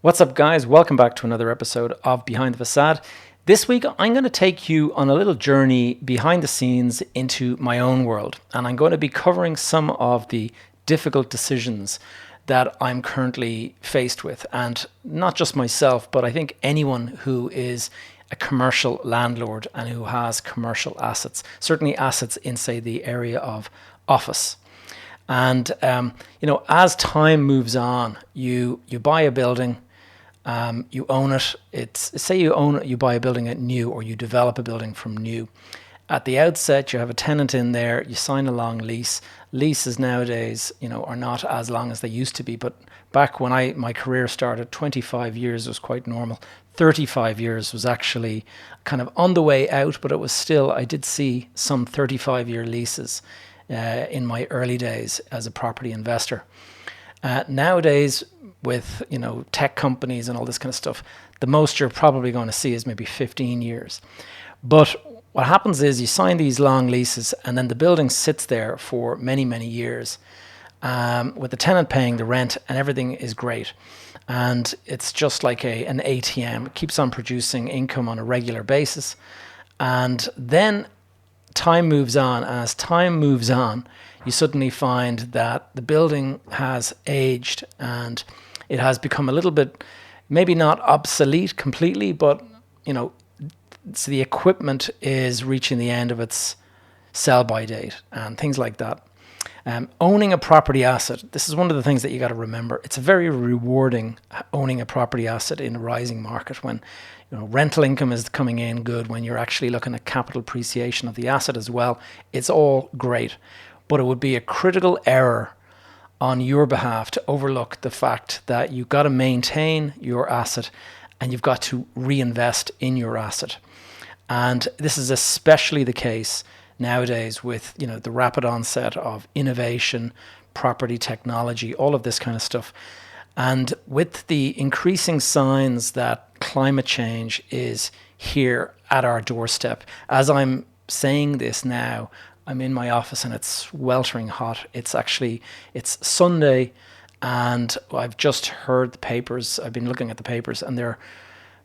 What's up, guys? Welcome back to another episode of Behind the Facade. This week, I'm going to take you on a little journey behind the scenes into my own world, and I'm going to be covering some of the difficult decisions that I'm currently faced with, and not just myself, but I think anyone who is a commercial landlord and who has commercial assets, certainly assets in, say, the area of office. And as time moves on, you buy a building. You own it. You buy a building at new, or you develop a building from new. At the outset, you have a tenant in there. You sign a long lease. Leases nowadays, are not as long as they used to be. But back when my career started, 25 years was quite normal. 35 years was actually kind of on the way out, but it was still. I did see some 35-year leases in my early days as a property investor. Nowadays, with tech companies and all this kind of stuff, the most you're probably going to see is maybe 15 years. But what happens is you sign these long leases, and then the building sits there for many, many years, with the tenant paying the rent, and everything is great. And it's just like an ATM. It keeps on producing income on a regular basis. And then time moves on. And as time moves on, you suddenly find that the building has aged and it has become a little bit, maybe not obsolete completely, but so the equipment is reaching the end of its sell-by date and things like that. Owning a property asset, this is one of the things that you got to remember. It's very rewarding owning a property asset in a rising market when rental income is coming in good, when you're actually looking at capital appreciation of the asset as well. It's all great. But it would be a critical error on your behalf to overlook the fact that you've got to maintain your asset and you've got to reinvest in your asset. And this is especially the case nowadays with the rapid onset of innovation, property technology, all of this kind of stuff. And with the increasing signs that climate change is here at our doorstep, as I'm saying this now, I'm in my office and it's sweltering hot. It's Sunday, and I've just heard the papers. I've been looking at the papers, and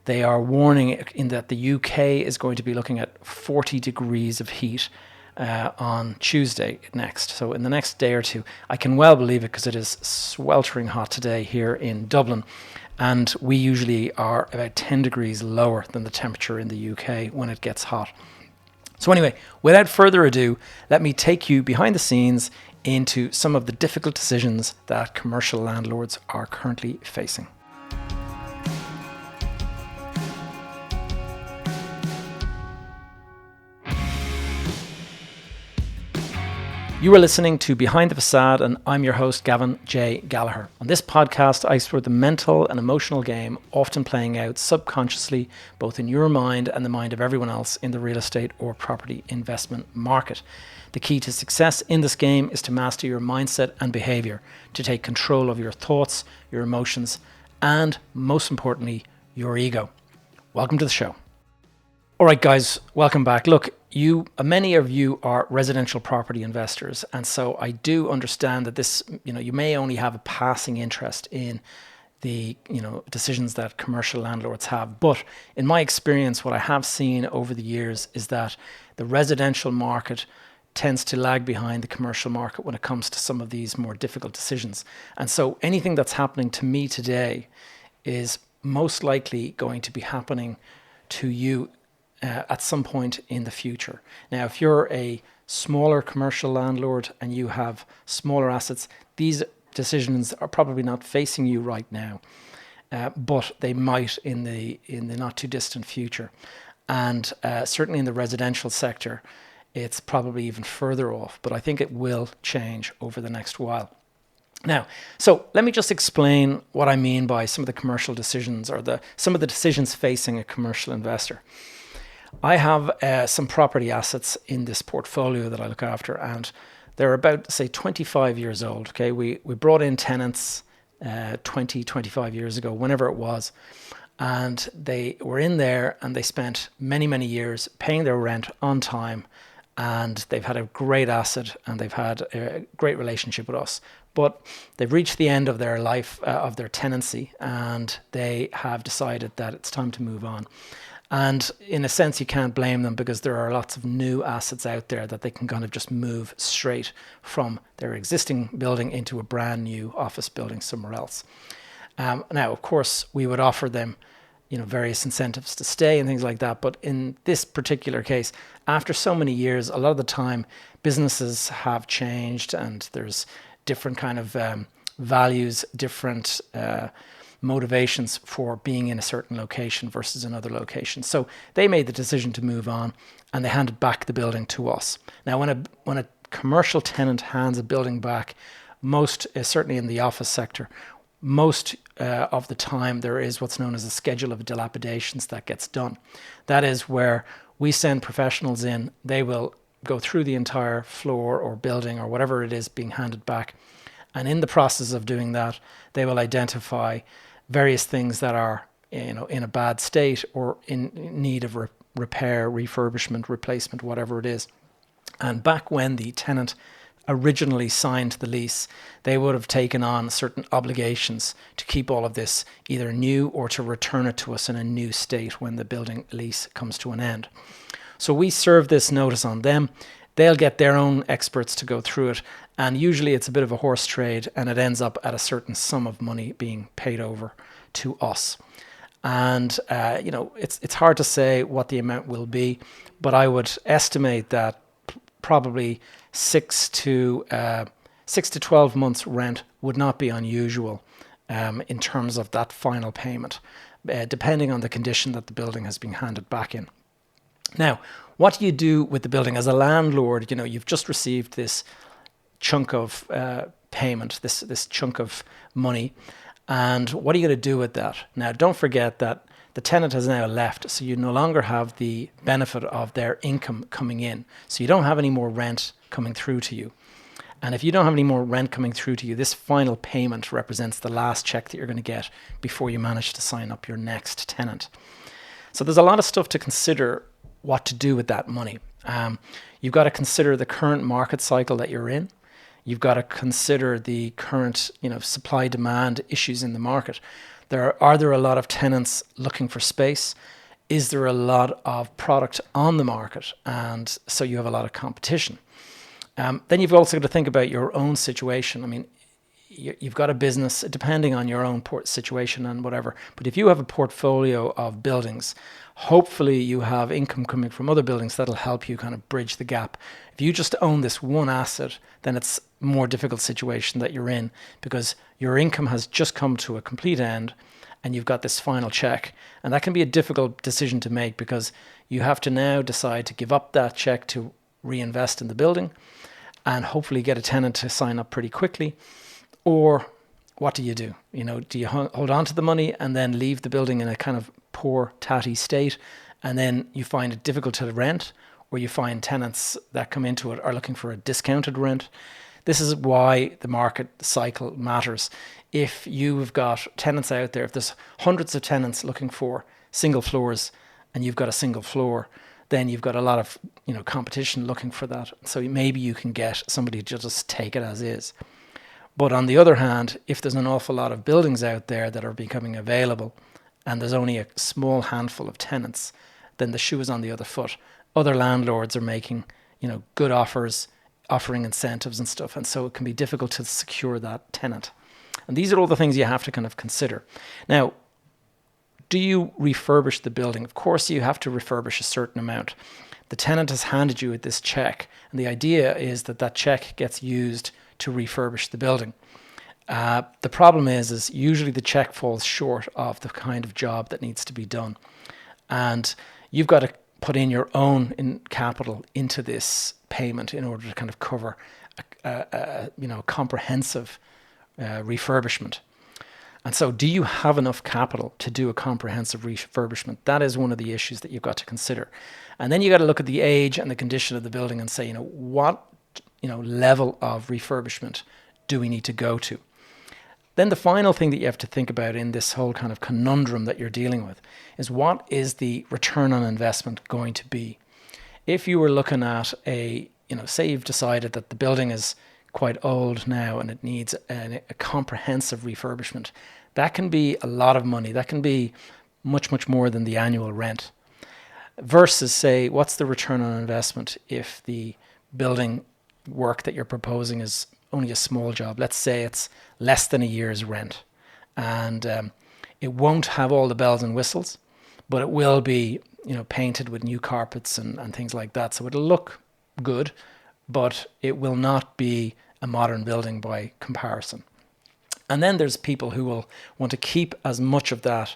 they are warning in that the UK is going to be looking at 40 degrees of heat on Tuesday next. So in the next day or two, I can well believe it because it is sweltering hot today here in Dublin. And we usually are about 10 degrees lower than the temperature in the UK when it gets hot. So anyway, without further ado, let me take you behind the scenes into some of the difficult decisions that commercial landlords are currently facing. You are listening to Behind the Facade, and I'm your host, Gavin J. Gallagher. On this podcast, I explore the mental and emotional game often playing out subconsciously, both in your mind and the mind of everyone else in the real estate or property investment market. The key to success in this game is to master your mindset and behavior, to take control of your thoughts, your emotions, and most importantly, your ego. Welcome to the show. All right, guys, welcome back. Look, many of you are residential property investors, and so I do understand that this, you may only have a passing interest in the, decisions that commercial landlords have. But in my experience, what I have seen over the years is that the residential market tends to lag behind the commercial market when it comes to some of these more difficult decisions. And so anything that's happening to me today is most likely going to be happening to you at some point in the future. Now, if you're a smaller commercial landlord and you have smaller assets, these decisions are probably not facing you right now, but they might in the not too distant future. And certainly in the residential sector, it's probably even further off, but I think it will change over the next while. Now, so let me just explain what I mean by some of the commercial decisions, or some of the decisions facing a commercial investor. I have some property assets in this portfolio that I look after, and they're about, say, 25 years old. Okay, we brought in tenants 25 years ago, whenever it was, and they were in there and they spent many, many years paying their rent on time, and they've had a great asset and they've had a great relationship with us. But they've reached the end of their life, of their tenancy, and they have decided that it's time to move on. And in a sense, you can't blame them, because there are lots of new assets out there that they can kind of just move straight from their existing building into a brand new office building somewhere else. Now, of course, we would offer them, various incentives to stay and things like that. But in this particular case, after so many years, a lot of the time businesses have changed, and there's different kind of values, different motivations for being in a certain location versus another location. So they made the decision to move on, and they handed back the building to us. Now, when a commercial tenant hands a building back, most, certainly in the office sector, most of the time there is what's known as a schedule of dilapidations that gets done. That is where we send professionals in. They will go through the entire floor or building or whatever it is being handed back. And in the process of doing that, they will identify various things that are, in a bad state or in need of repair, refurbishment, replacement, whatever it is. And back when the tenant originally signed the lease, they would have taken on certain obligations to keep all of this either new or to return it to us in a new state when the building lease comes to an end. So we serve this notice on them. They'll get their own experts to go through it, and usually it's a bit of a horse trade, and it ends up at a certain sum of money being paid over to us. And it's hard to say what the amount will be, but I would estimate that probably 6 to 12 months rent would not be unusual in terms of that final payment, depending on the condition that the building has been handed back in. Now, what do you do with the building as a landlord? You've just received this chunk of payment, this chunk of money, and what are you going to do with that? Now, don't forget that the tenant has now left, so you no longer have the benefit of their income coming in. So you don't have any more rent coming through to you. And if you don't have any more rent coming through to you, this final payment represents the last check that you're going to get before you manage to sign up your next tenant. So there's a lot of stuff to consider what to do with that money. You've got to consider the current market cycle that you're in. You've got to consider the current, supply-demand issues in the market. Are there a lot of tenants looking for space? Is there a lot of product on the market? And so you have a lot of competition. Then you've also got to think about your own situation. I mean, you've got a business, depending on your own situation and whatever. But if you have a portfolio of buildings, hopefully you have income coming from other buildings that'll help you kind of bridge the gap. If you just own this one asset, then it's a more difficult situation that you're in, because your income has just come to a complete end and you've got this final check. And that can be a difficult decision to make, because you have to now decide to give up that check to reinvest in the building and hopefully get a tenant to sign up pretty quickly. Or what do? Do you hold on to the money and then leave the building in a kind of poor, tatty state, and then you find it difficult to rent, or you find tenants that come into it are looking for a discounted rent? This is why the market cycle matters. If you've got tenants out there, if there's hundreds of tenants looking for single floors and you've got a single floor, then you've got a lot of competition looking for that. So maybe you can get somebody to just take it as is. But on the other hand, if there's an awful lot of buildings out there that are becoming available and there's only a small handful of tenants, then the shoe is on the other foot. Other landlords are making, good offers, offering incentives and stuff. And so it can be difficult to secure that tenant. And these are all the things you have to kind of consider. Now, do you refurbish the building? Of course, you have to refurbish a certain amount. The tenant has handed you this check, and the idea is that that check gets used to refurbish the building. The problem is usually the check falls short of the kind of job that needs to be done. And you've got to put in your own capital into this payment in order to kind of cover a comprehensive refurbishment. And so do you have enough capital to do a comprehensive refurbishment? That is one of the issues that you've got to consider. And then you got to look at the age and the condition of the building and say, what level of refurbishment do we need to go to? Then the final thing that you have to think about in this whole kind of conundrum that you're dealing with is, what is the return on investment going to be? If you were looking at say you've decided that the building is quite old now and it needs a comprehensive refurbishment, that can be a lot of money. That can be much, much more than the annual rent. Versus, say, what's the return on investment if the building work that you're proposing is only a small job? Let's say it's less than a year's rent, and it won't have all the bells and whistles, but it will be, painted with new carpets and things like that. So it'll look good, but it will not be a modern building by comparison. And then there's people who will want to keep as much of that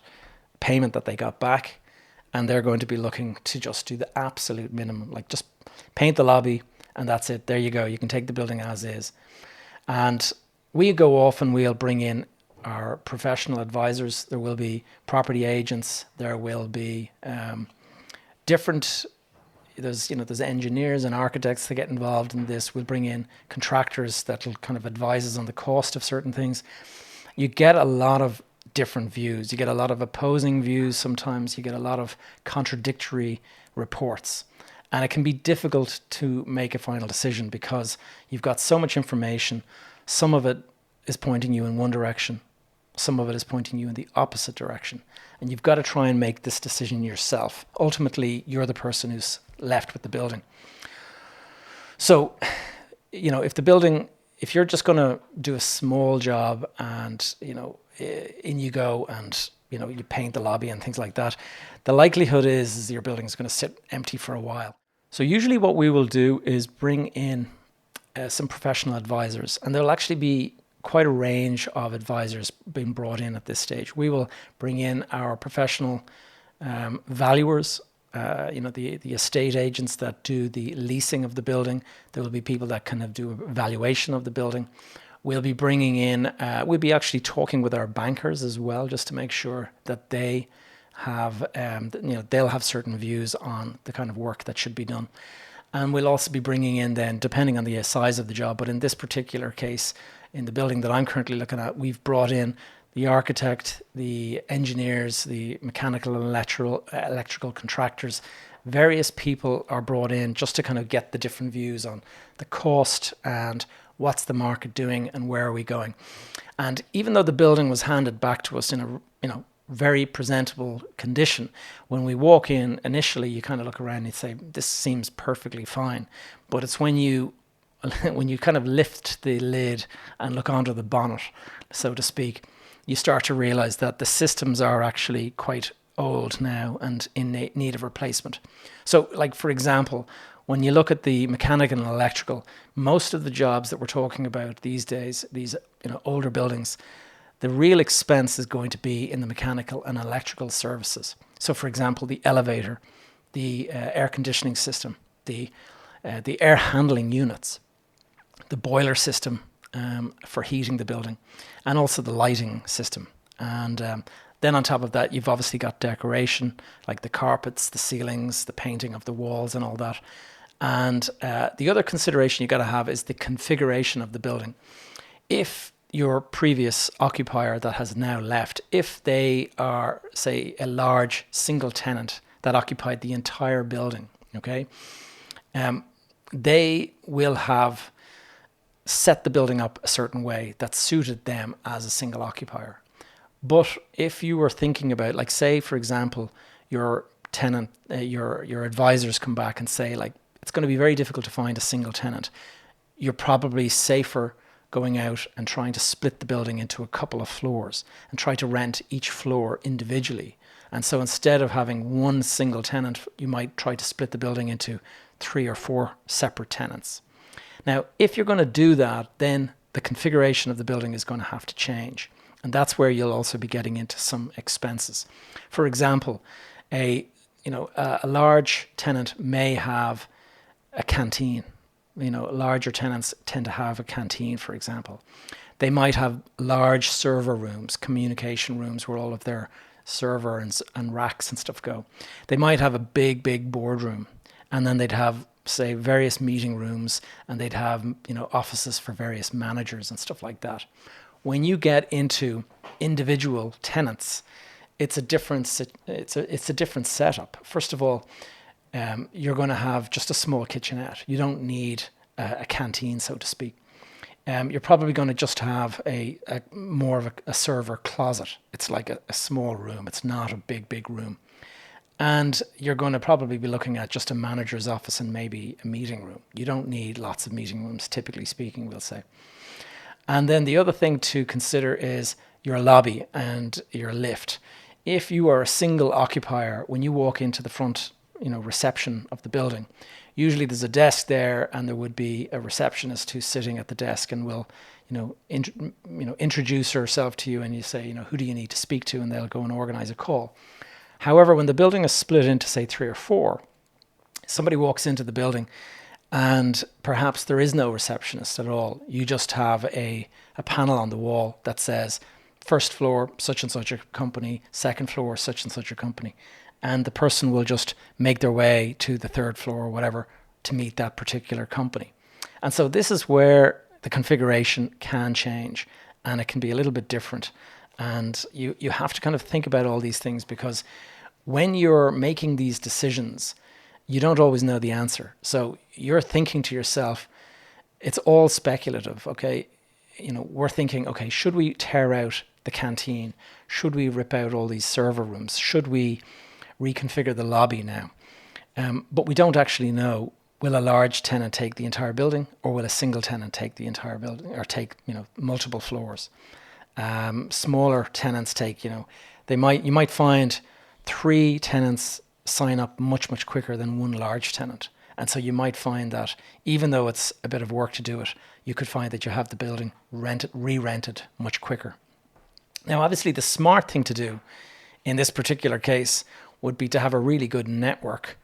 payment that they got back, and they're going to be looking to just do the absolute minimum, like just paint the lobby and that's it. There you go. You can take the building as is. And we go off and we'll bring in our professional advisors. There will be property agents. There will be different. There's engineers and architects that get involved in this. We'll bring in contractors that will kind of advise us on the cost of certain things. You get a lot of different views. You get a lot of opposing views sometimes. You get a lot of contradictory reports. And it can be difficult to make a final decision because you've got so much information. Some of it is pointing you in one direction. Some of it is pointing you in the opposite direction. And you've got to try and make this decision yourself. Ultimately, you're the person who's left with the building. So, if you're just going to do a small job and, in you go and, you paint the lobby and things like that, the likelihood is your building is going to sit empty for a while. So usually what we will do is bring in some professional advisors, and there'll actually be quite a range of advisors being brought in at this stage. We will bring in our professional valuers, the estate agents that do the leasing of the building. There will be people that kind of do a valuation of the building. We'll be bringing in, we'll be actually talking with our bankers as well, just to make sure that they have, they'll have certain views on the kind of work that should be done. And we'll also be bringing in then, depending on the size of the job, but in this particular case, in the building that I'm currently looking at, we've brought in the architect, the engineers, the mechanical and electrical contractors. Various people are brought in just to kind of get the different views on the cost and what's the market doing and where are we going. And even though the building was handed back to us in a very presentable condition, when we walk in initially, you kind of look around and you say, this seems perfectly fine. But it's when you kind of lift the lid and look under the bonnet, so to speak, you start to realize that the systems are actually quite old now and in need of replacement. So, like, for example, when you look at the mechanical and electrical, most of the jobs that we're talking about these days, these older buildings, the real expense is going to be in the mechanical and electrical services. So, for example, the elevator, the air conditioning system, the air handling units, the boiler system for heating the building, and also the lighting system. And then on top of that, you've obviously got decoration, like the carpets, the ceilings, the painting of the walls and all that. And the other consideration you got to have is the configuration of the building. If your previous occupier that has now left, if they are, say, a large single tenant that occupied the entire building, okay, they will have set the building up a certain way that suited them as a single occupier. But if you were thinking about, like, say, for example, your tenant, your advisors come back and say, like, it's going to be very difficult to find a single tenant, you're probably safer going out and trying to split the building into a couple of floors and try to rent each floor individually. And so instead of having one single tenant, you might try to split the building into 3 or 4 separate tenants. Now, if you're going to do that, then the configuration of the building is going to have to change. And that's where you'll also be getting into some expenses. For example, a large tenant may have a canteen. Larger tenants tend to have a canteen, for example. They might have large server rooms, communication rooms where all of their server and racks and stuff go. They might have a big boardroom, and then they'd have, say, various meeting rooms, and they'd have offices for various managers and stuff like that. When you get into individual tenants, it's a different setup. First of all, you're going to have just a small kitchenette. You don't need a canteen, so to speak. you're probably going to just have a more of a server closet. It's like a small room. It's not a big room. And you're going to probably be looking at just a manager's office and maybe a meeting room. You don't need lots of meeting rooms, typically speaking, we'll say. And then the other thing to consider is your lobby and your lift. If you are a single occupier, when you walk into the front, reception of the building, usually there's a desk there, and there would be a receptionist who's sitting at the desk and will, introduce herself to you, and you say, who do you need to speak to, and they'll go and organize a call. However, when the building is split into, say, 3 or 4, somebody walks into the building and perhaps there is no receptionist at all. You just have a panel on the wall that says, first floor, such and such a company, second floor, such and such a company. And the person will just make their way to the third floor or whatever to meet that particular company. And so this is where the configuration can change, and it can be a little bit different. And you have to kind of think about all these things, because when you're making these decisions, you don't always know the answer. So you're thinking to yourself, it's all speculative, okay? We're thinking, okay, should we tear out the canteen? Should we rip out all these server rooms? Should we reconfigure the lobby now? But we don't actually know, will a large tenant take the entire building, or will a single tenant take the entire building, or take, multiple floors? Smaller tenants take, you might find 3 tenants sign up much quicker than 1 large tenant. And so you might find that even though it's a bit of work to do it, you could find that you have the building re-rented much quicker. Now, obviously, the smart thing to do in this particular case would be to have a really good network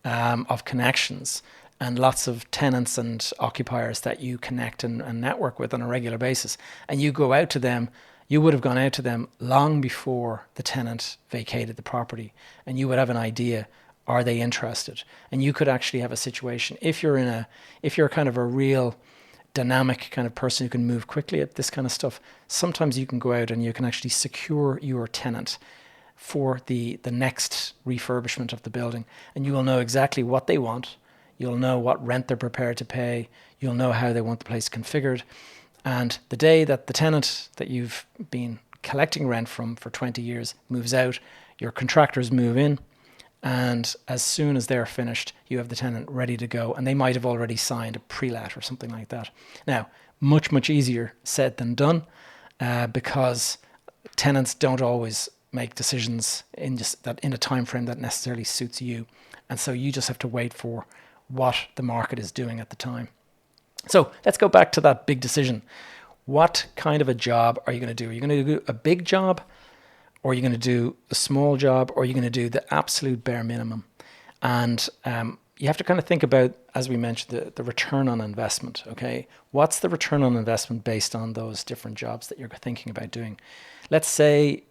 of connections and lots of tenants and occupiers that you connect and network with on a regular basis. And you go out to them, you would have gone out to them long before the tenant vacated the property, and you would have an idea, are they interested? And you could actually have a situation, if you're kind of a real dynamic kind of person who can move quickly at this kind of stuff, sometimes you can go out and you can actually secure your tenant for the next refurbishment of the building, and you will know exactly what they want. You'll know what rent they're prepared to pay. You'll know how they want the place configured. And the day that the tenant that you've been collecting rent from for 20 years moves out, your contractors move in, and as soon as they're finished, you have the tenant ready to go, and they might have already signed a pre-let or something like that. Now, much easier said than done, because tenants don't always make decisions in a time frame that necessarily suits you, and so you just have to wait for what the market is doing at the time. So let's go back to that big decision. What kind of a job are you going to do? Are you going to do a big job, or are you going to do a small job, or are you going to do the absolute bare minimum? And you have to kind of think about, as we mentioned, the return on investment. Okay, what's the return on investment based on those different jobs that you're thinking about doing? Let's say,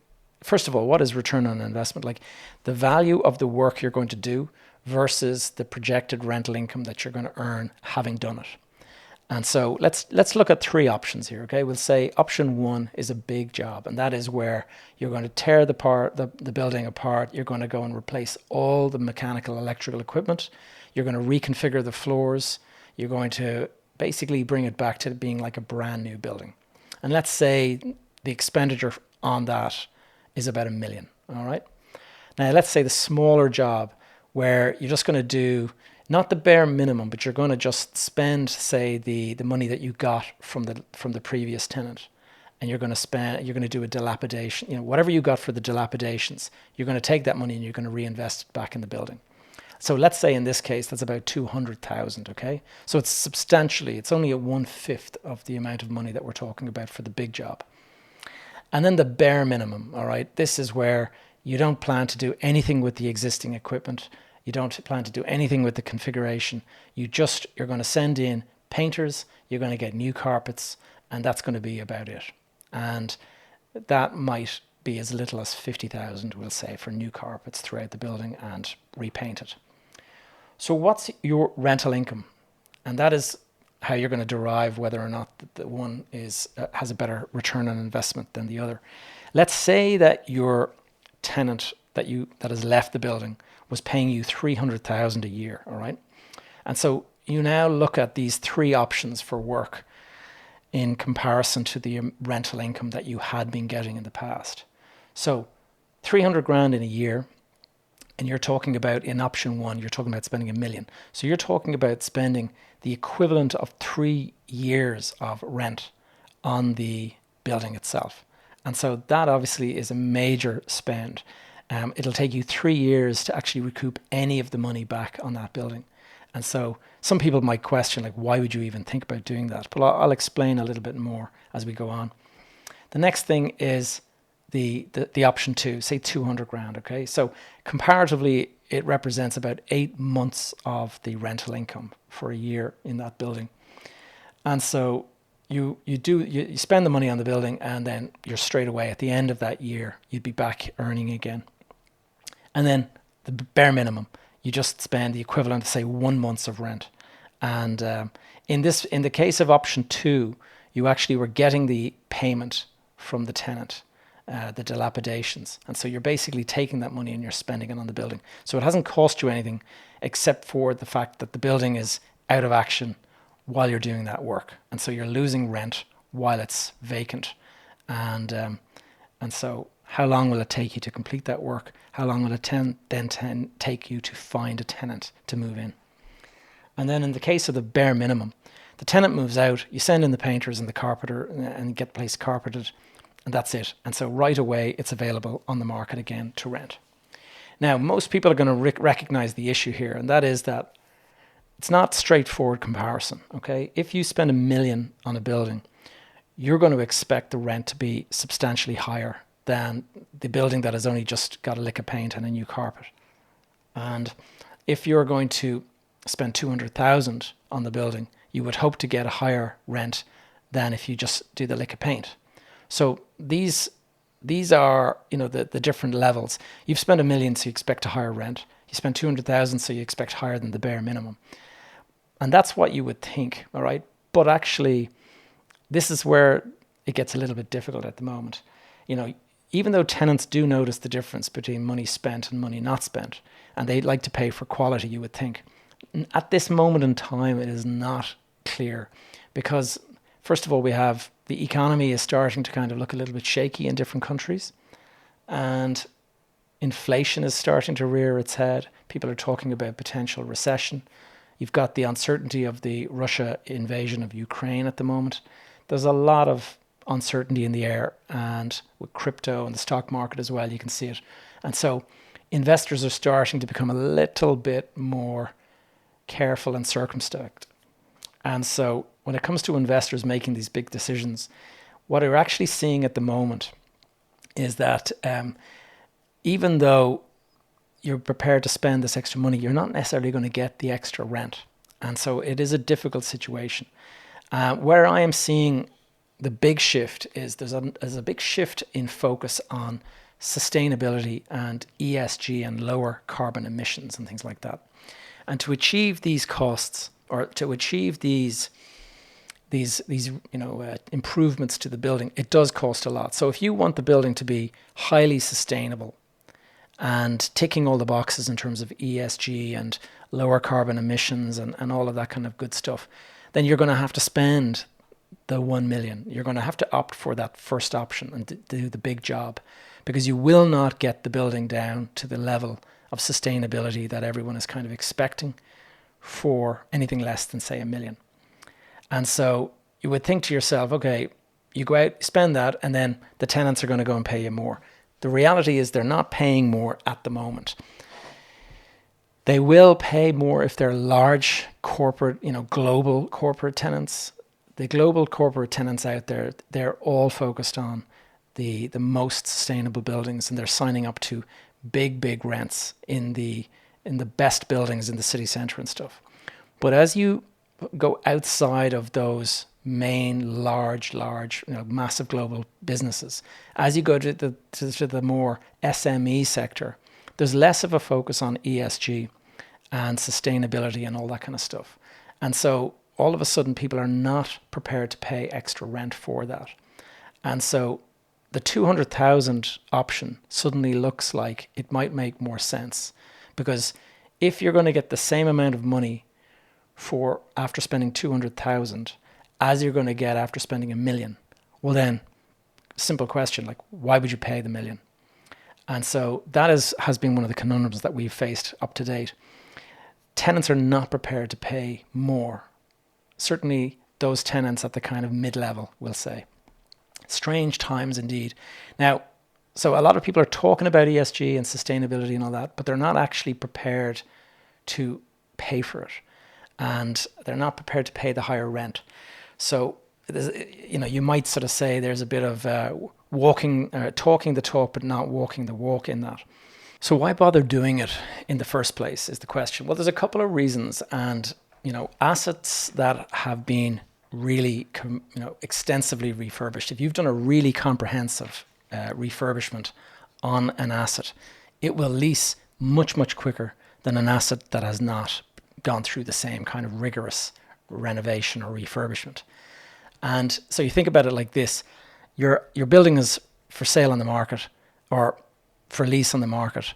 first of all, what is return on investment? Like the value of the work you're going to do versus the projected rental income that you're going to earn having done it. And so let's look at 3 options here. Okay, we'll say option 1 is a big job, and that is where you're going to tear the building apart. You're going to go and replace all the mechanical, electrical equipment. You're going to reconfigure the floors. You're going to basically bring it back to being like a brand new building. And let's say the expenditure on that is about $1 million. All right. Now let's say the smaller job, where you're just going to do not the bare minimum, but you're going to just spend, say, the money that you got from the previous tenant, and you're going to do a dilapidation, whatever you got for the dilapidations, you're going to take that money and you're going to reinvest it back in the building. So let's say in this case that's about 200,000. Okay, so it's only a 1/5 of the amount of money that we're talking about for the big job. And then the bare minimum. All right, this is where you don't plan to do anything with the existing equipment. You don't plan to do anything with the configuration. You're going to send in painters, you're going to get new carpets, and that's going to be about it. And that might be as little as 50,000, we'll say, for new carpets throughout the building and repaint it. So what's your rental income? And that is how you're going to derive whether or not the one has a better return on investment than the other. Let's say that your tenant that has left the building was paying you 300,000 a year, all right? And so you now look at these 3 options for work. in comparison to the rental income that you had been getting in the past. So 300 grand in a year, and you're talking about, in option one, you're talking about spending $1 million. So you're talking about spending the equivalent of 3 years of rent on the building itself. And so that obviously is a major spend. It'll take you 3 years to actually recoup any of the money back on that building. And so some people might question, like, why would you even think about doing that? But I'll explain a little bit more as we go on. The next thing is the option two, say 200 grand, okay? So comparatively, it represents about 8 months of the rental income for a year in that building. And so you spend the money on the building, and then you're straight away at the end of that year, you'd be back earning again. And then the bare minimum, you just spend the equivalent of, say, 1 month of rent. And in the case of option two, you actually were getting the payment from the tenant, the dilapidations. And so you're basically taking that money and you're spending it on the building. So it hasn't cost you anything except for the fact that the building is out of action while you're doing that work. And so you're losing rent while it's vacant. And so how long will it take you to complete that work? How long will it then take you to find a tenant to move in? And then in the case of the bare minimum, the tenant moves out, you send in the painters and the carpenter and get the place carpeted, and that's it. And so right away, it's available on the market again to rent. Now, most people are going to recognize the issue here, and that is that it's not straightforward comparison, okay? If you spend $1 million on a building, you're going to expect the rent to be substantially higher than the building that has only just got a lick of paint and a new carpet. And if you're going to spend 200,000 on the building, you would hope to get a higher rent than if you just do the lick of paint. So these are, the different levels. You've spent $1 million, so you expect a higher rent. You spend 200,000, so you expect higher than the bare minimum. And that's what you would think, all right? But actually, this is where it gets a little bit difficult at the moment. Even though tenants do notice the difference between money spent and money not spent, and they like to pay for quality, you would think, at this moment in time, it is not clear, because first of all, we have the economy is starting to kind of look a little bit shaky in different countries, and inflation is starting to rear its head. People are talking about potential recession. You've got the uncertainty of the Russia invasion of Ukraine at the moment. There's a lot of uncertainty in the air, and with crypto and the stock market as well, you can see it. And so investors are starting to become a little bit more careful and circumspect. And so when it comes to investors making these big decisions, what we're actually seeing at the moment is that even though you're prepared to spend this extra money, you're not necessarily going to get the extra rent. And so it is a difficult situation. Where I am seeing the big shift is there's a big shift in focus on sustainability and ESG and lower carbon emissions and things like that. And to achieve these costs, or to achieve these improvements to the building, it does cost a lot. So if you want the building to be highly sustainable and ticking all the boxes in terms of ESG and lower carbon emissions and all of that kind of good stuff, then you're going to have to spend the 1 million. You're going to have to opt for that first option and do the big job, because you will not get the building down to the level of sustainability that everyone is kind of expecting for anything less than, say, $1 million. And so you would think to yourself, okay, you go out, spend that, and then the tenants are going to go and pay you more. The reality is they're not paying more at the moment. They will pay more if they're large corporate, global corporate tenants. The global corporate tenants out there, they're all focused on the most sustainable buildings, and they're signing up to big rents in the best buildings in the city centre and stuff. But as you go outside of those main large, massive global businesses, as you go to the more SME sector, there's less of a focus on ESG and sustainability and all that kind of stuff. And so all of a sudden people are not prepared to pay extra rent for that. And so the 200,000 option suddenly looks like it might make more sense, because if you're going to get the same amount of money for after spending 200,000, as you're going to get after spending $1 million. Well then, simple question, like why would you pay the $1 million? And so that has been one of the conundrums that we've faced up to date. Tenants are not prepared to pay more. Certainly those tenants at the kind of mid-level, we'll say. Strange times indeed. Now, so a lot of people are talking about ESG and sustainability and all that, but they're not actually prepared to pay for it. And they're not prepared to pay the higher rent. So, you might sort of say there's a bit of talking the talk, but not walking the walk in that. So why bother doing it in the first place is the question. Well, there's a couple of reasons. And, assets that have been really, extensively refurbished, if you've done a really comprehensive refurbishment on an asset, it will lease much, much quicker than an asset that has not gone through the same kind of rigorous renovation or refurbishment. And so you think about it like this: your building is for sale on the market or for lease on the market,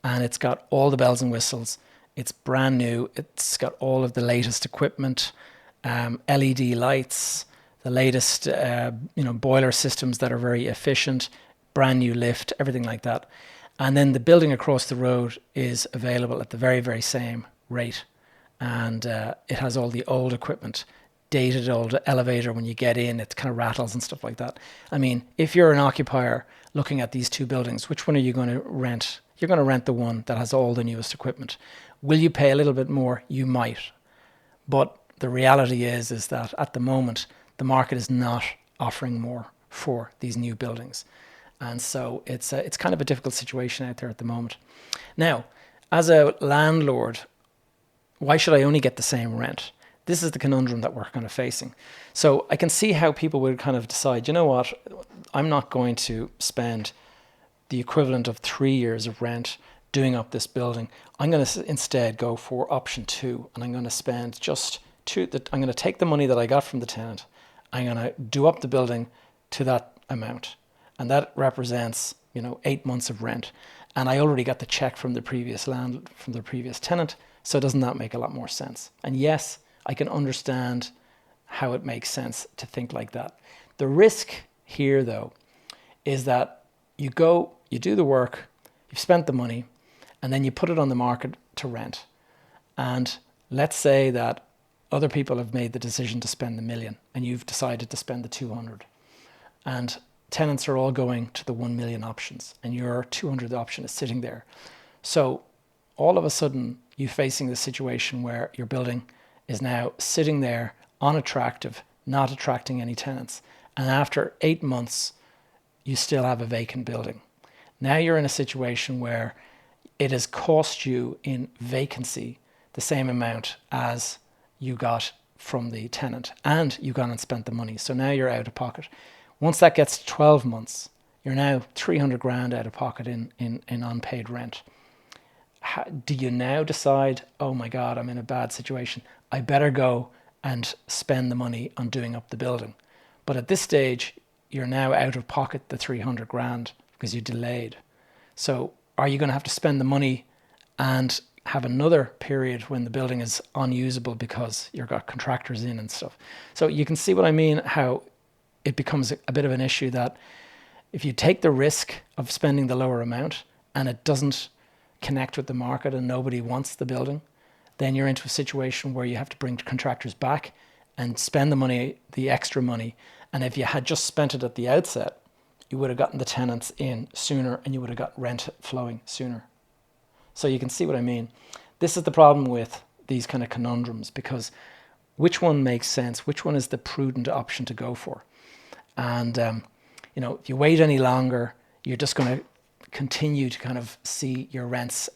and it's got all the bells and whistles. It's brand new. It's got all of the latest equipment, LED lights, the latest boiler systems that are very efficient, brand new lift, everything like that. And then the building across the road is available at the very, very same rate. And it has all the old equipment, dated old elevator. When you get in, it kind of rattles and stuff like that. I mean, if you're an occupier looking at these two buildings, which one are you going to rent? You're going to rent the one that has all the newest equipment. Will you pay a little bit more? You might. But the reality is that at the moment, the market is not offering more for these new buildings. And so it's kind of a difficult situation out there at the moment. Now, as a landlord, why should I only get the same rent? This is the conundrum that we're kind of facing. So I can see how people would kind of decide, you know what, I'm not going to spend the equivalent of 3 years of rent doing up this building. I'm going to instead go for option 2, and I'm going to spend I'm going to take the money that I got from the tenant. I'm going to do up the building to that amount. And that represents, 8 months of rent. And I already got the check from the previous tenant. So doesn't that make a lot more sense? And yes, I can understand how it makes sense to think like that. The risk here, though, is that you do the work, you've spent the money, and then you put it on the market to rent. And let's say that other people have made the decision to spend the $1 million, and you've decided to spend the 200. And tenants are all going to the 1 million options, and your 200 option is sitting there. So all of a sudden, you're facing the situation where your building is now sitting there, unattractive, not attracting any tenants. And after 8 months, you still have a vacant building. Now you're in a situation where it has cost you in vacancy the same amount as you got from the tenant, and you've gone and spent the money. So now you're out of pocket. Once that gets to 12 months, you're now 300 grand out of pocket in unpaid rent. Do you now decide, oh my God, I'm in a bad situation, I better go and spend the money on doing up the building? But at this stage, you're now out of pocket the 300 grand because you delayed. So are you going to have to spend the money and have another period when the building is unusable because you've got contractors in and stuff? So you can see what I mean, how it becomes a bit of an issue that if you take the risk of spending the lower amount and it doesn't connect with the market and nobody wants the building, then you're into a situation where you have to bring contractors back and spend the money, the extra money. And if you had just spent it at the outset, you would have gotten the tenants in sooner and you would have got rent flowing sooner. So you can see what I mean. This is the problem with these kind of conundrums, because which one makes sense? Which one is the prudent option to go for? And, if you wait any longer, you're just going to continue to kind of see your rents,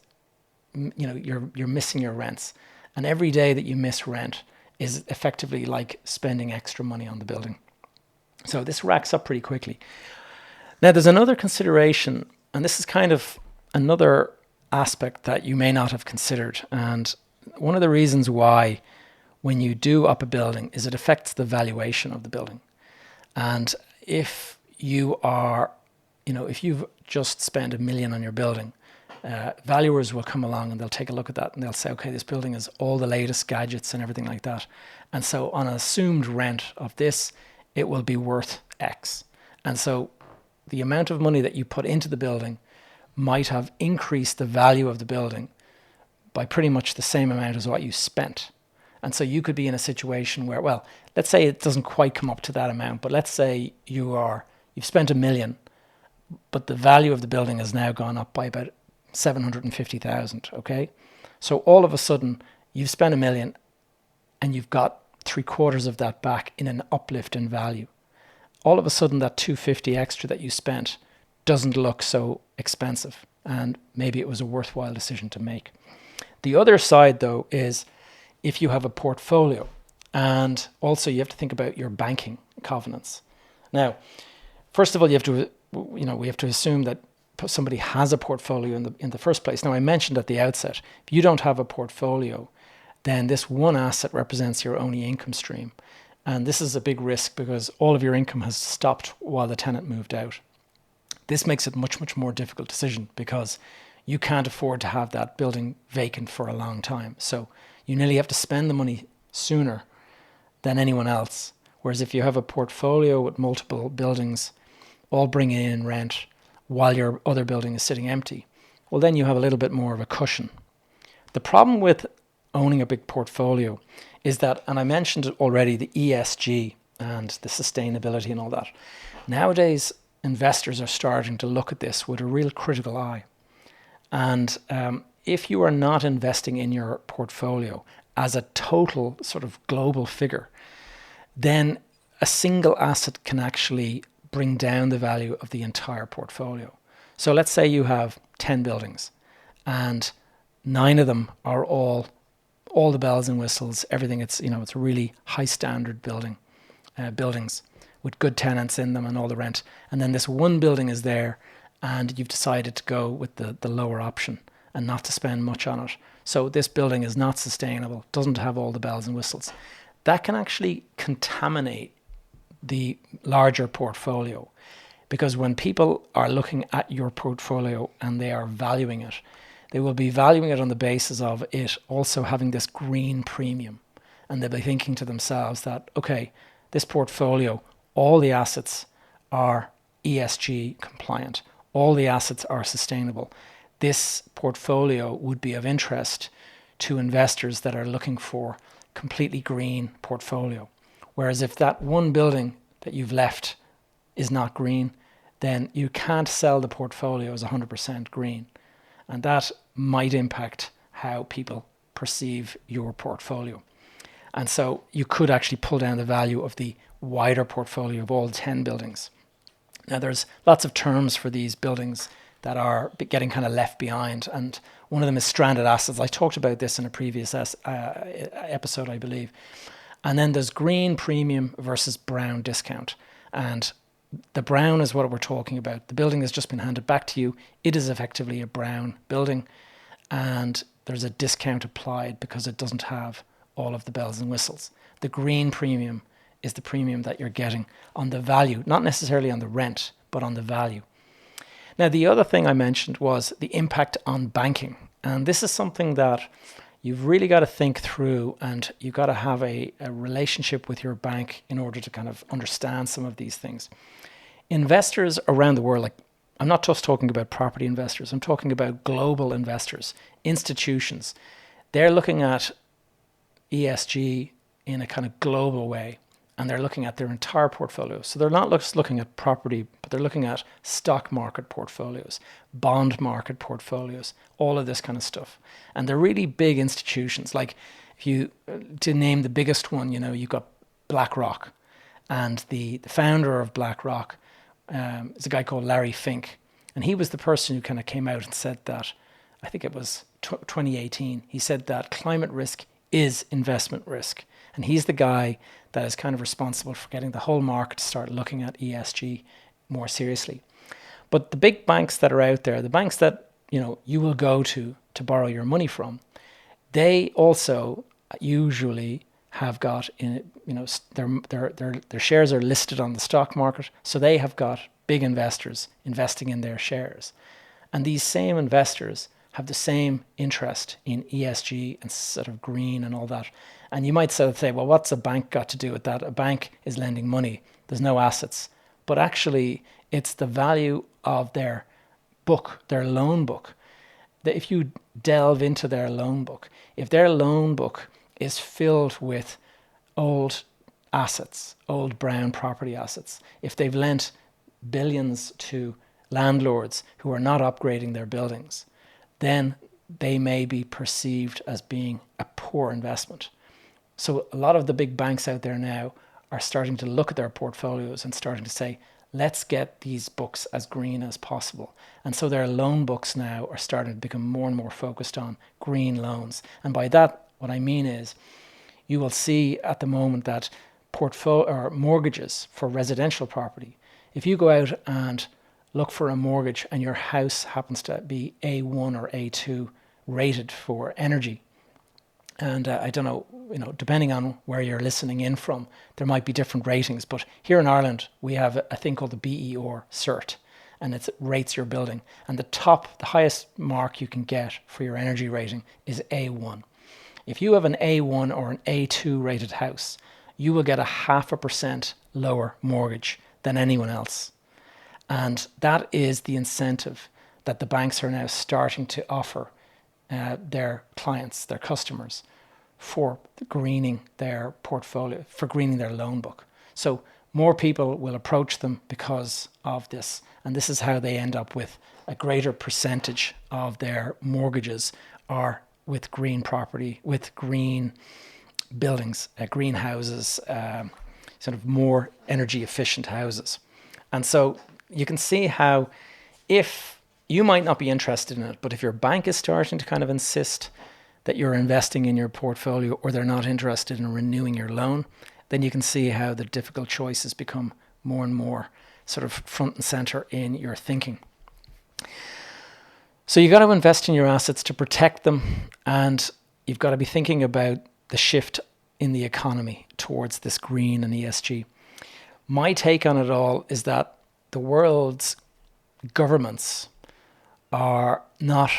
you're missing your rents. And every day that you miss rent is effectively like spending extra money on the building. So this racks up pretty quickly. Now, there's another consideration, and this is kind of another aspect that you may not have considered. And one of the reasons why when you do up a building is it affects the valuation of the building. And if you are, if you've just spent $1 million on your building valuers will come along and they'll take a look at that and they'll say, okay, this building has all the latest gadgets and everything like that. And so on an assumed rent of this, it will be worth X. And so the amount of money that you put into the building might have increased the value of the building by pretty much the same amount as what you spent. And so you could be in a situation where, well, let's say it doesn't quite come up to that amount, but let's say you've spent $1 million, but the value of the building has now gone up by about 750,000. Okay, so all of a sudden you've spent $1 million, and you've got 3/4 of that back in an uplift in value. All of a sudden, that 250 extra that you spent doesn't look so expensive, and maybe it was a worthwhile decision to make. The other side, though, is if you have a portfolio, and also you have to think about your banking covenants. Now, first of all, we have to assume that somebody has a portfolio in the first place. Now, I mentioned at the outset, if you don't have a portfolio, then this one asset represents your only income stream. And this is a big risk because all of your income has stopped while the tenant moved out. This makes it much, much more difficult decision because you can't afford to have that building vacant for a long time. So you nearly have to spend the money sooner than anyone else. Whereas if you have a portfolio with multiple buildings all bringing in rent while your other building is sitting empty, well, then you have a little bit more of a cushion. The problem with owning a big portfolio is that, and I mentioned it already, the ESG and the sustainability and all that. Nowadays, investors are starting to look at this with a real critical eye. And if you are not investing in your portfolio as a total sort of global figure, then a single asset can actually bring down the value of the entire portfolio. So let's say you have 10 buildings and 9 of them are all the bells and whistles, everything. It's a really high standard buildings with good tenants in them and all the rent. And then this one building is there and you've decided to go with the lower option and not to spend much on it. So this building is not sustainable, doesn't have all the bells and whistles. That can actually contaminate the larger portfolio, because when people are looking at your portfolio and they are valuing it, they will be valuing it on the basis of it also having this green premium. And they'll be thinking to themselves that, okay, this portfolio, all the assets are ESG compliant. All the assets are sustainable. This portfolio would be of interest to investors that are looking for completely green portfolio. Whereas if that one building that you've left is not green, then you can't sell the portfolio as 100% green. And that might impact how people perceive your portfolio. And so you could actually pull down the value of the wider portfolio of all 10 buildings. Now, there's lots of terms for these buildings that are getting kind of left behind. And one of them is stranded assets. I talked about this in a previous episode, I believe. And then there's green premium versus brown discount. And the brown is what we're talking about. The building has just been handed back to you. It is effectively a brown building. And there's a discount applied because it doesn't have all of the bells and whistles. The green premium is the premium that you're getting on the value, not necessarily on the rent, but on the value. Now, the other thing I mentioned was the impact on banking. And this is something that you've really got to think through, and you've got to have a relationship with your bank in order to kind of understand some of these things. Investors around the world, like, I'm not just talking about property investors, I'm talking about global investors, institutions. They're looking at ESG in a kind of global way, and they're looking at their entire portfolio. So they're not just looking at property, but they're looking at stock market portfolios, bond market portfolios, all of this kind of stuff. And they're really big institutions. Like, if you, to name the biggest one, you've got BlackRock, and the founder of BlackRock is a guy called Larry Fink. And he was the person who kind of came out and said that, I think it was 2018, he said that climate risk is investment risk. And he's the guy that is kind of responsible for getting the whole market to start looking at ESG more seriously. But the big banks that are out there, the banks that you will go to borrow your money from, they also usually have got their shares are listed on the stock market, so they have got big investors investing in their shares. And these same investors have the same interest in ESG and sort of green and all that. And you might sort of say, well, what's a bank got to do with that? A bank is lending money. There's no assets. But actually, it's the value of their book, their loan book. That if you delve into their loan book, if their loan book is filled with old assets, old brown property assets, if they've lent billions to landlords who are not upgrading their buildings, then they may be perceived as being a poor investment. So a lot of the big banks out there now are starting to look at their portfolios and starting to say, let's get these books as green as possible. And so their loan books now are starting to become more and more focused on green loans. And by that, what I mean is you will see at the moment that mortgages for residential property, if you go out and look for a mortgage and your house happens to be A1 or A2 rated for energy, and I don't know, depending on where you're listening in from, there might be different ratings. But here in Ireland, we have a thing called the BER cert, and it rates your building. And the highest mark you can get for your energy rating is A1. If you have an A1 or an A2 rated house, you will get a 0.5% lower mortgage than anyone else. And that is the incentive that the banks are now starting to offer their clients, their customers, for greening their portfolio, for greening their loan book. So more people will approach them because of this. And this is how they end up with a greater percentage of their mortgages are with green property, with green buildings, greenhouses, sort of more energy efficient houses. And so you can see how, if you might not be interested in it, but if your bank is starting to kind of insist that you're investing in your portfolio, or they're not interested in renewing your loan, then you can see how the difficult choices become more and more sort of front and center in your thinking. So you got to invest in your assets to protect them, and you've got to be thinking about the shift in the economy towards this green and ESG. My take on it all is that the world's governments are not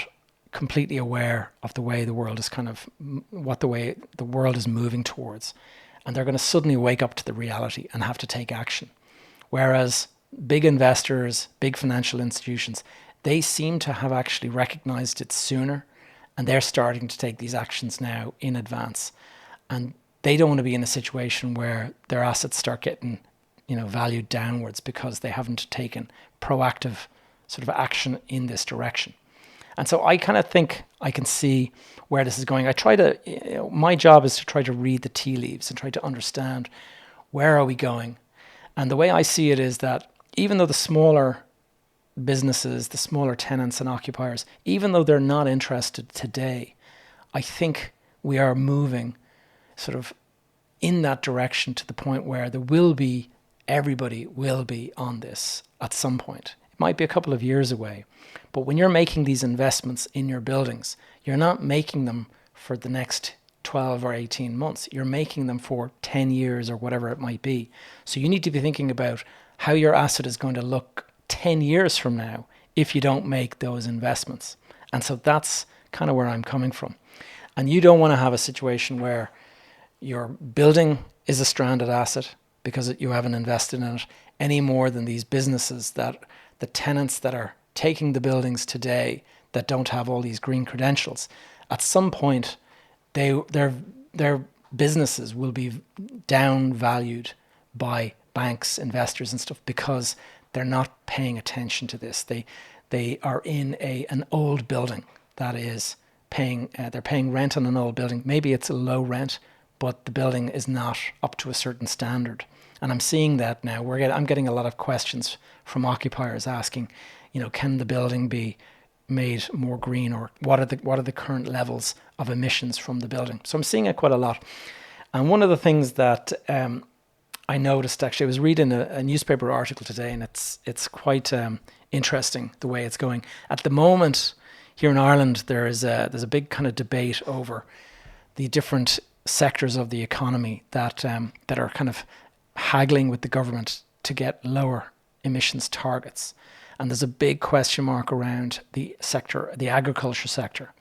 completely aware of the way the world is the way the world is moving towards. And they're going to suddenly wake up to the reality and have to take action. Whereas big investors, big financial institutions, they seem to have actually recognized it sooner, and they're starting to take these actions now in advance. And they don't want to be in a situation where their assets start getting, valued downwards because they haven't taken proactive sort of action in this direction. And so I kind of think I can see where this is going. My job is to try to read the tea leaves and try to understand where are we going. And the way I see it is that even though the smaller businesses, the smaller tenants and occupiers, even though they're not interested today, I think we are moving sort of in that direction to the point where everybody will be on this at some point. It might be a couple of years away. But when you're making these investments in your buildings, you're not making them for the next 12 or 18 months. You're making them for 10 years or whatever it might be. So you need to be thinking about how your asset is going to look 10 years from now if you don't make those investments. And so that's kind of where I'm coming from. And you don't want to have a situation where your building is a stranded asset because you haven't invested in it any more than these businesses, that the tenants that are taking the buildings today that don't have all these green credentials. At some point, their businesses will be downvalued by banks, investors and stuff, because they're not paying attention to this. They are in an old building that is they're paying rent on an old building. Maybe it's a low rent, but the building is not up to a certain standard. And I'm seeing that now. I'm getting a lot of questions from occupiers asking, can the building be made more green, or what are the current levels of emissions from the building? So I'm seeing it quite a lot. And one of the things that I noticed, actually, I was reading a newspaper article today, and it's quite interesting the way it's going. At the moment, here in Ireland, there's a big kind of debate over the different sectors of the economy that are kind of haggling with the government to get lower emissions targets. And there's a big question mark around the sector, the agriculture sector.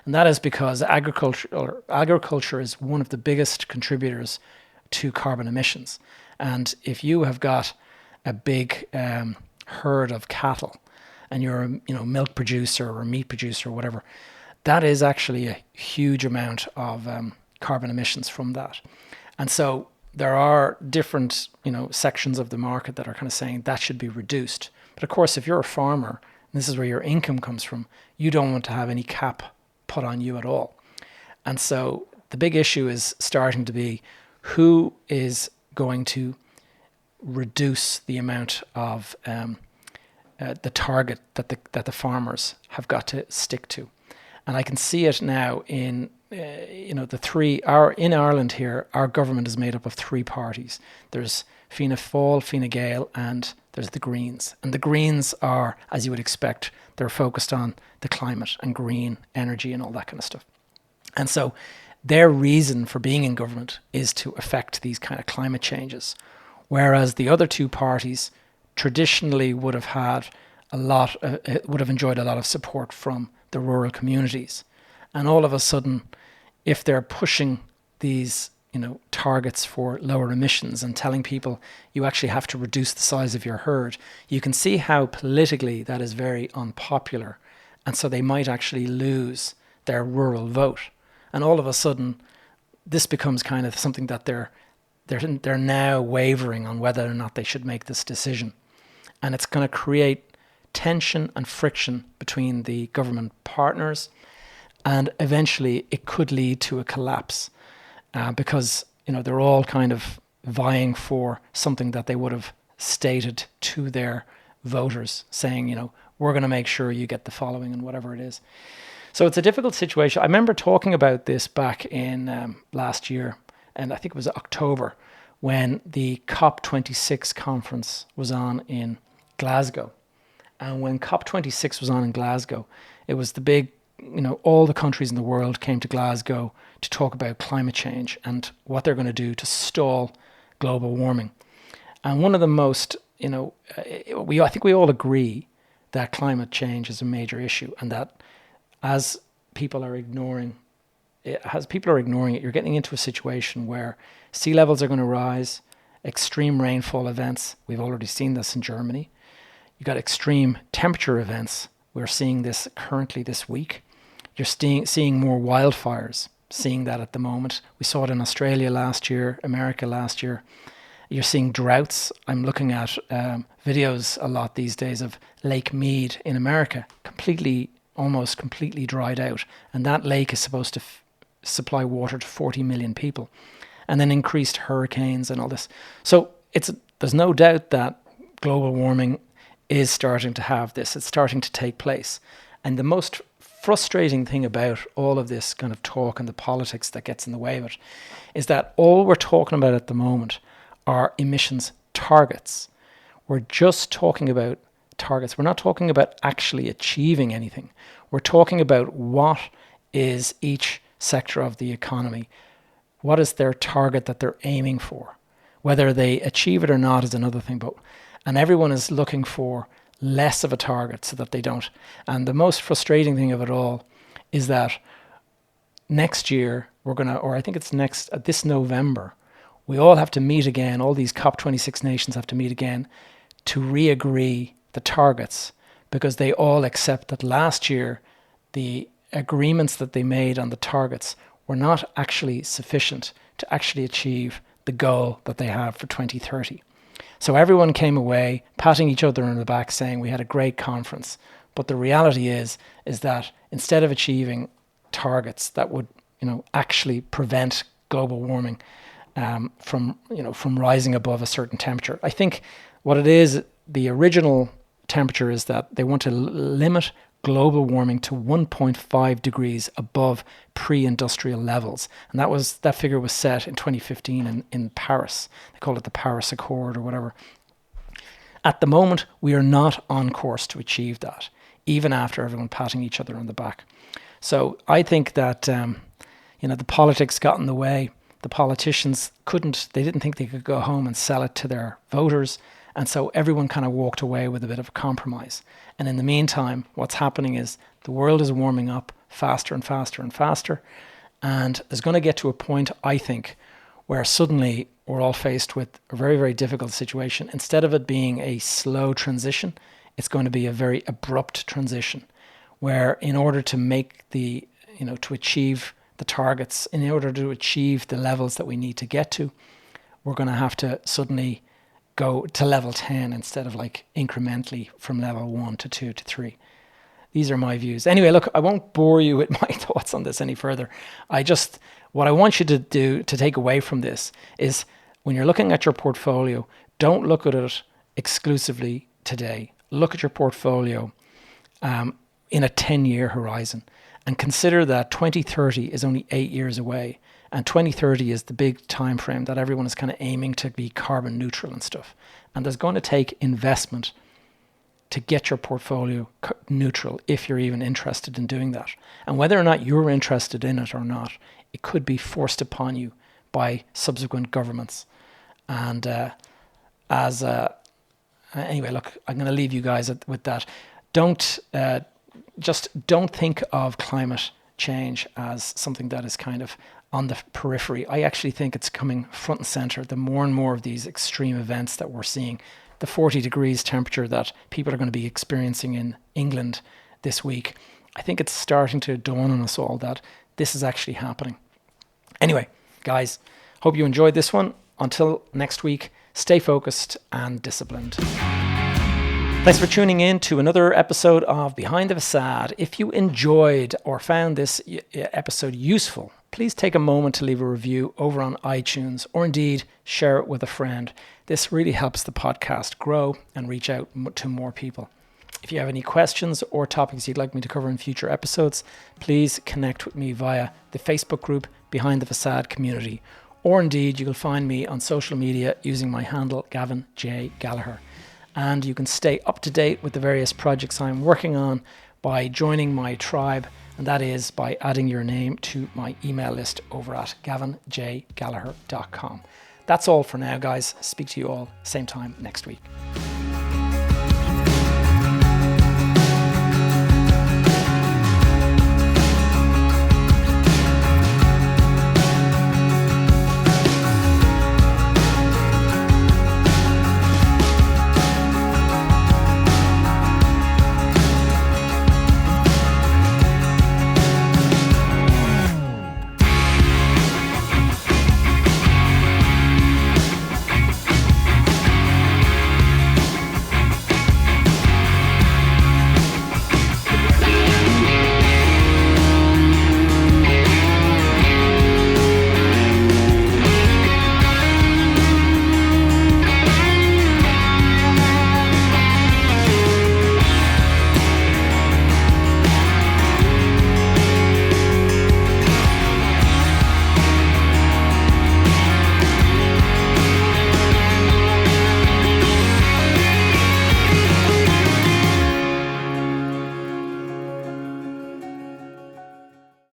And that is because agriculture is one of the biggest contributors to carbon emissions. And if you have got a big herd of cattle and you're a milk producer or a meat producer or whatever, that is actually a huge amount of carbon emissions from that. And so there are different sections of the market that are kind of saying that should be reduced. But of course, if you're a farmer, and this is where your income comes from, you don't want to have any cap put on you at all. And so the big issue is starting to be who is going to reduce the amount of the target that the farmers have got to stick to. And I can see it now in in Ireland here, our government is made up of three parties. There's Fianna Fáil, Fine Gael, and there's the Greens. And the Greens are, as you would expect, they're focused on the climate and green energy and all that kind of stuff. And so their reason for being in government is to affect these kind of climate changes. Whereas the other two parties traditionally would have enjoyed a lot of support from the rural communities. And all of a sudden, if they're pushing these targets for lower emissions and telling people you actually have to reduce the size of your herd, you can see how politically that is very unpopular. And so they might actually lose their rural vote. And all of a sudden, this becomes kind of something that they're now wavering on whether or not they should make this decision. And it's going to create tension and friction between the government partners. And eventually it could lead to a collapse because, they're all kind of vying for something that they would have stated to their voters, saying, we're going to make sure you get the following and whatever it is. So it's a difficult situation. I remember talking about this back in last year, and I think it was October, when the COP26 conference was on in Glasgow. And when COP26 was on in Glasgow, it was the big, all the countries in the world came to Glasgow to talk about climate change and what they're going to do to stall global warming. And one of the most, I think we all agree that climate change is a major issue, and that as people are ignoring it, you're getting into a situation where sea levels are going to rise, extreme rainfall events. We've already seen this in Germany. You've got extreme temperature events. We're seeing this currently this week. You're seeing more wildfires, seeing that at the moment. We saw it in Australia last year, America last year. You're seeing droughts. I'm looking at videos a lot these days of Lake Mead in America, almost completely dried out. And that lake is supposed to supply water to 40 million people. And then increased hurricanes and all this. So there's no doubt that global warming is starting to have this. It's starting to take place. And the most frustrating thing about all of this kind of talk and the politics that gets in the way of it is that all we're talking about at the moment are emissions targets. We're just talking about targets. We're not talking about actually achieving anything. We're talking about what is each sector of the economy, what is their target that they're aiming for. Whether they achieve it or not is another thing, and everyone is looking for less of a target so that they don't. And the most frustrating thing of it all is that next year this November, we all have to meet again. All these COP26 nations have to meet again to re-agree the targets, because they all accept that last year the agreements that they made on the targets were not actually sufficient to actually achieve the goal that they have for 2030. So everyone came away patting each other on the back saying we had a great conference. But the reality is that instead of achieving targets that would actually prevent global warming from rising above a certain temperature, I think what it is, the original temperature is that they want to limit global warming to 1.5 degrees above pre-industrial levels. And that figure was set in 2015 in Paris. They call it the Paris Accord or whatever. At the moment, we are not on course to achieve that, even after everyone patting each other on the back. So I think that the politics got in the way. The politicians they didn't think they could go home and sell it to their voters And so everyone kind of walked away with a bit of a compromise. And in the meantime, what's happening is the world is warming up faster and faster and faster. And there's going to get to a point, I think, where suddenly we're all faced with a very, very difficult situation. Instead of it being a slow transition, it's going to be a very abrupt transition, where in order to make to achieve the targets, in order to achieve the levels that we need to get to, we're going to have to suddenly go to level 10 instead of like incrementally from level 1 to 2 to 3. These are my views. Anyway, look, I won't bore you with my thoughts on this any further. What I want you to do, to take away from this, is when you're looking at your portfolio, don't look at it exclusively today. Look at your portfolio in a 10-year horizon, and consider that 2030 is only 8 years away. And 2030 is the big time frame that everyone is kind of aiming to be carbon neutral and stuff. And there's going to take investment to get your portfolio neutral if you're even interested in doing that. And whether or not you're interested in it or not, it could be forced upon you by subsequent governments. And anyway, look, I'm going to leave you guys with that. Don't think of climate change as something that is kind of on the periphery. I actually think it's coming front and center. The more and more of these extreme events that we're seeing, the 40 degrees temperature that people are going to be experiencing in England this week, I think it's starting to dawn on us all that this is actually happening. Anyway, guys, hope you enjoyed this one. Until next week, stay focused and disciplined. Thanks for tuning in to another episode of Behind the Facade. If you enjoyed or found this episode useful, please take a moment to leave a review over on iTunes, or indeed share it with a friend. This really helps the podcast grow and reach out to more people. If you have any questions or topics you'd like me to cover in future episodes, please connect with me via the Facebook group Behind the Facade Community, or indeed you can find me on social media using my handle Gavin J. Gallagher. And you can stay up to date with the various projects I'm working on by joining my tribe, and that is by adding your name to my email list over at gavinjgallagher.com. That's all for now, guys. Speak to you all same time next week.